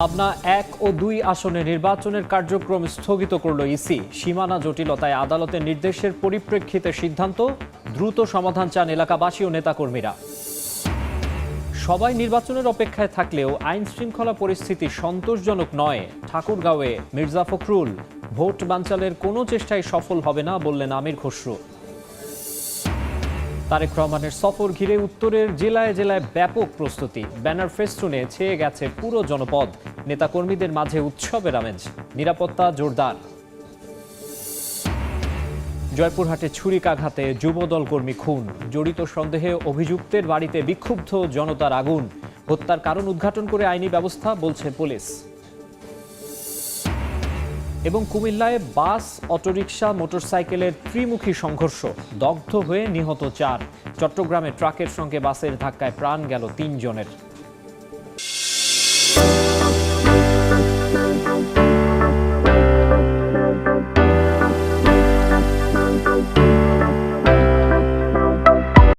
পাবনা ১ ও ২ আসনে নির্বাচনের কার্যক্রম স্থগিত করল ইসি। সীমানা জটিলতায় আদালতের নির্দেশের পরিপ্রেক্ষিতে সিদ্ধান্ত, দ্রুত সমাধান চান এলাকাবাসী ও নেতাকর্মীরা। সবাই নির্বাচনের অপেক্ষায় থাকলেও আইন শৃঙ্খলা পরিস্থিতি সন্তোষজনক নয়। ঠাকুরগাঁওয়ে মির্জা ফখরুল, ভোট বানচালের কোনো চেষ্টাই সফল হবে না বললেন আমির খসরু। তারেক রহমানের সফর ঘিরে উত্তরের জেলায় জেলায় ব্যাপক প্রস্তুতি। ব্যানার ফেস্টুনে ছেয়ে গেছে পুরো জনপদ। নেতাকর্মীদের মাঝে উৎসবের আমেজ, নিরাপত্তা জোরদার। জয়পুরহাটে ছুরিকাঘাতে যুবদল কর্মী খুন, জড়িত সন্দেহে অভিযুক্তের বাড়িতে বিক্ষুব্ধ জনতার আগুন। হত্যার কারণ উদ্ঘাটন করে আইনি ব্যবস্থা বলছে পুলিশ। এবং কুমিল্লায় বাস, অটোরিকশা, মোটরসাইকেলের ত্রিমুখী সংঘর্ষ, দগ্ধ হয়ে নিহত ৪। চট্টগ্রামে ট্রাকের সঙ্গে বাসের ধাক্কায় প্রাণ গেল ৩ জনের।